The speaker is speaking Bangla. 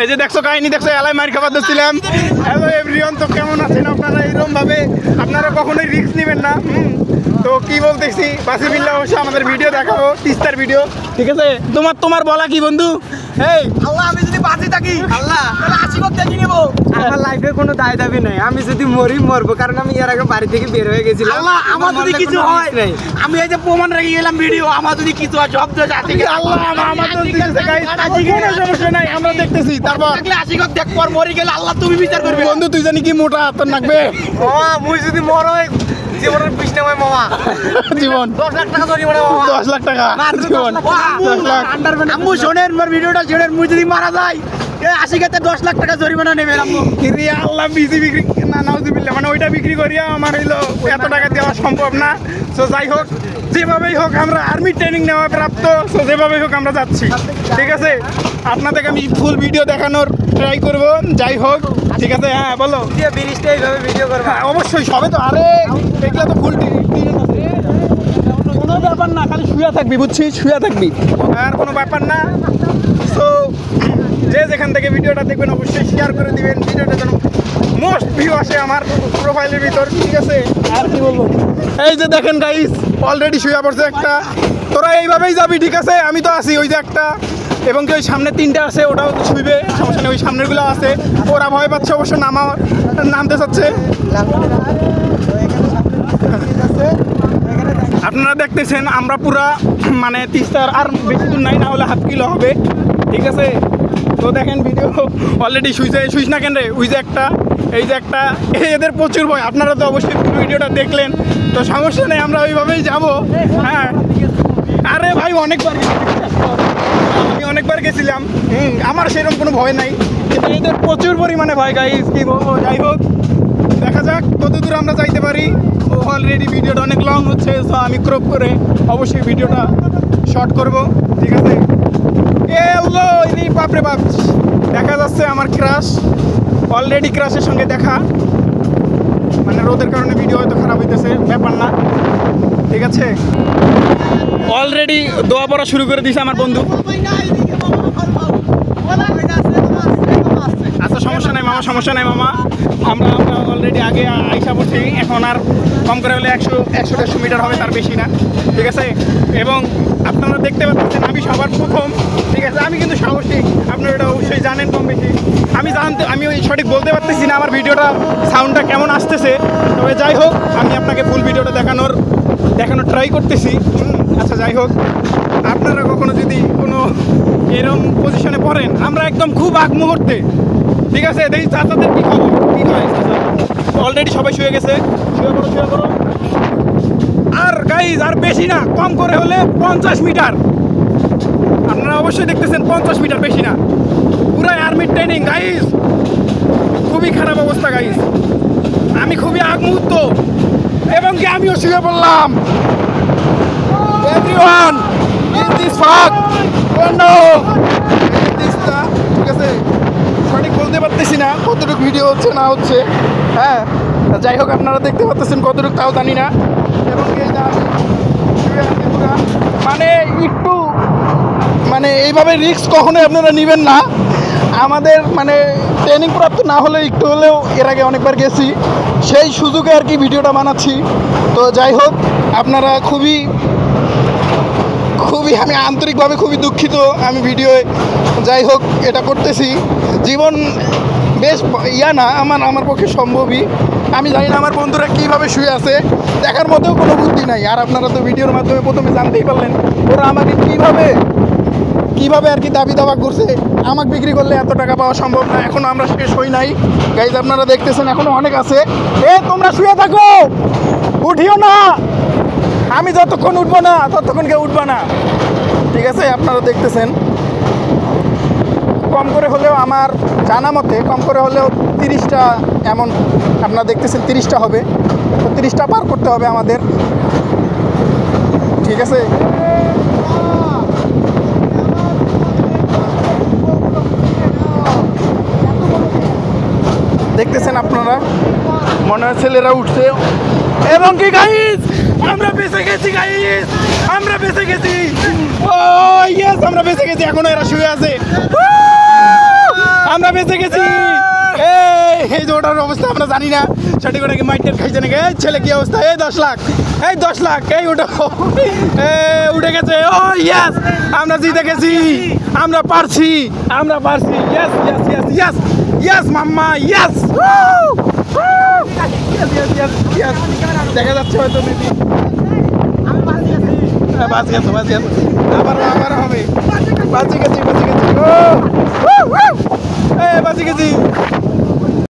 এই যে দেখছো কাহিনী দেখছো, এলাই মার খাবার দিচ্ছিলাম। হ্যালো এভরিওয়ান, তো কেমন আছেন আপনারা? এরকম ভাবে আপনারা কখনোই রিস্ক নেবেন না। তো কি বলতেছি, বাসি বিল্লাহ অবশ্য আমাদের ভিডিও দেখাবো, তিস্তার ভিডিও, ঠিক আছে? তোমার বলা কি বন্ধু? এই আল্লাহ, আমি যদি বাঁচি থাকি আল্লাহ তাহলে আশীর্বাদ দেখে নেবো। আমার লাইফে কোনো দায় দাবি নাই, আমি যদি মরবো, কারণ আমি এর আগে বাড়ি থেকে বের হয়ে গেছিলাম। আল্লাহ, আমার যদি কিছু হয়, আমি এই যে প্রমাণ রেখে গেলাম ভিডিও, আমার যদি কিছু হয় সব দোষ আছে আল্লাহ আমার কোনো সমস্যা নাই, আমরা দেখতেছি। তারপর আশীর্বাদ দেখবো, আর মরে গেলে আল্লাহ তুমি বিচার করবে। বন্ধু তুই জানি কি মোটা তোর নাকবে মুই যদি মরো জীবনের পিছনে মামা জীবন 10 লাখ টাকা ধরি মানে মামা 10 লাখ টাকা জীবন 10 লাখ। আম্মু শোনেন, মোর ভিডিওটা শোনেন, মুই যদি মারা যাই আশিকাতে 10 লাখ টাকা জরিমানা নেবে আম্মু। আল্লাহ বিজি বিক্রি না নাউজুবিল্লাহ, মানে ওইটা বিক্রি করিয়া আমার হইলো এত টাকা দেওয়া সম্ভব না। সো যাই হোক, যেভাবেই হোক আমরা আর্মি ট্রেনিং নেওয়া প্রাপ্ত, সো যেভাবেই হোক আমরা যাচ্ছি, ঠিক আছে? আপনাদেরকে আমি ফুল ভিডিও দেখানোর ট্রাই করব। যাই হোক, ঠিক আছে? হ্যাঁ বলো। ব্রিজটা এইভাবে ভিডিও করবা? হ্যাঁ অবশ্যই, সবে তো। আরে দেখলে তো ফুল কোনো ব্যাপার না, খালি শুয়ে থাকবি, বুঝছিস? শুয়ে থাকবি, আর কোনো ব্যাপার না। তো যে যেখান থেকে ভিডিওটা দেখবেন অবশ্যই শেয়ার করে দিবেন, ভিডিওটা যেন মোস্ট ভিউ আসে আমার প্রোফাইলের ভিতর, ঠিক আছে? আর কি বলবো, এই যে দেখেন গাইস, অলরেডি শুয়ে পড়ছে একটা। তোরা এইভাবেই যাবি, ঠিক আছে? আমি তো আছি, ওই যে একটা, এবং কি ওই সামনে 3টে আছে, ওটাও শুইবে, সমস্যা নেই। ওই সামনেরগুলো আছে, ওরা ভয় পাচ্ছে অবশ্য, নামতে চাচ্ছে। আপনারা দেখতেছেন আমরা পুরা মানে তিস্তার আর বেশি দূর নাই, না হলে 1/2 কিলো হবে, ঠিক আছে? তো দেখেন ভিডিও অলরেডি শুইস না কেন রে? ওই যে একটা, এই যে একটা, এদের প্রচুর ভয়। আপনারা তো অবশ্যই ভিডিওটা দেখলেন, তো সমস্যা নেই, আমরা ওইভাবেই যাব। হ্যাঁ আরে ভাই, আমি অনেকবার গেছিলাম, আমার সেরকম কোনো ভয় নাই, কিন্তু এদের প্রচুর পরিমাণে ভয় গাইস, কি বলবো। যাই হোক, দেখা যাক কত দূর আমরা যাইতে পারি। অলরেডি ভিডিওটা অনেক লং হচ্ছে, সো আমি ক্রপ করে অবশ্যই ভিডিওটা শর্ট করব, ঠিক আছে? বাপরে বাপ, দেখা যাচ্ছে আমার ক্রাশ, অলরেডি ক্রাশের সঙ্গে দেখা, মানে রোদের কারণে ভিডিও হয়তো খারাপ হইতেছে, ব্যাপার না, ঠিক আছে? অলরেডি দোয়া পড়া শুরু করে দিয়েছে আমার বন্ধু। আচ্ছা সমস্যা নাই মামা, সমস্যা নাই মামা, আমরা অলরেডি আগে আইসা পড়ছি। এখন আর কম করে হলে 100-150 মিটার হবে, তার বেশি না, ঠিক আছে? এবং আপনারা দেখতে পাচ্ছেন আমি সবার প্রথম, ঠিক আছে? আমি কিন্তু সাহসী, আপনারা এটা অবশ্যই জানেন কম বেশি। আমি ওই সঠিক বলতে পারতেছি না আমার ভিডিওটা সাউন্ডটা কেমন আসতেছে, তবে যাই হোক আমি আপনাকে ফুল ভিডিওটা দেখানোর ট্রাই করতেছি। আচ্ছা যাই হোক, আপনারা কখনো যদি কোনো এরকম পজিশনে পড়েন, আমরা একদম খুব আগ মুহূর্তে, ঠিক আছে? দেখি চাচাদের কী খবর, কী হয়? অলরেডি সবাই শুয়ে গেছে, শুয়ে পড়ো। আর গাইজ আর বেশি না, কম করে হলে 50 মিটার। আপনারা অবশ্যই দেখতেছেন 50 মিটার, বেশি না। পুরাই আর্মি ট্রেনিং গাইজ, খুবই খারাপ অবস্থা গাইজ, আমি খুবই আগ মুহূর্ত, এবং কি আমিও শুয়ে পড়লাম। এভরিওয়ান ইন দিস ফাক, ও নো, ঠিক আছে? সঠিক বলতে পারতেছি না কতটুকু ভিডিও হচ্ছে না হচ্ছে। হ্যাঁ যাই হোক, আপনারা দেখতে পাচ্ছেন কতটুকু তাও জানি না। এবং মানে একটু মানে এইভাবে রিস্ক কখনোই আপনারা নেবেন না। আমাদের মানে ট্রেনিং প্রাপ্ত না হলে একটু হলেও এর আগে অনেকবার গেছি, সেই সুযোগে আর কি ভিডিওটা বানাচ্ছি। তো যাই হোক, আপনারা খুবই আমি আন্তরিকভাবে খুবই দুঃখিত আমি ভিডিও, যাই হোক এটা করতেছি। জীবন বেশ না আমার পক্ষে সম্ভবই। আমি জানি না আমার বন্ধুরা কীভাবে শুয়ে আছে, দেখার মতেও কোনো বুদ্ধি নাই। আর আপনারা তো ভিডিওর মাধ্যমে প্রথমে জানতেই পারলেন ওরা আমাকে কীভাবে আর কি দাবি দাবা করছে। আমাকে বিক্রি করলে এত টাকা পাওয়া সম্ভব না, এখনও আমরা শেষ হই নাই গাইজ, আপনারা দেখতেছেন এখনও অনেক আছে। তোমরা শুয়ে থাকো, উঠিও না, আমি যতক্ষণ উঠবো না ততক্ষণ কেউ উঠবা না, ঠিক আছে? আপনারা দেখতেছেন কম করে হলেও আমার জানা মতে কম করে হলেও 30টা, এমন আপনারা দেখতেছেন 30টা হবে, তো 30টা পার করতে হবে আমাদের, ঠিক আছে? দেখতেছেন আপনারা, মনে হয় ছেলেরা উঠছে। এবং কি গাইস, আমরা বেঁচে গেছি গাইস, আমরা বেঁচে গেছি। ও ইয়েস, আমরা বেঁচে গেছি, এখনো এরা শুয়ে আছে। আমরা বেঁচে গেছি। এই যে ওটার অবস্থা আমরা জানি না, সঠিক ওটাকে মাইটের খাইছে নাকি। এই ছেলে কি অবস্থা? এই 10 লাখ, এই 10 লাখ, এই ওটা উঠে গেছে। ও ইয়েস, আমরা জিতে গেছি, আমরা পারছি, আমরা পারছি। Yes yes yes yes yes mamma, yes. দেখা যাচ্ছে হয়তো দিদি বাঁচ গেছে, বাঁচ গেছে, আবার হবে। বাঁচে গেছি, বাঁচে গেছি, বাঁচে গেছি।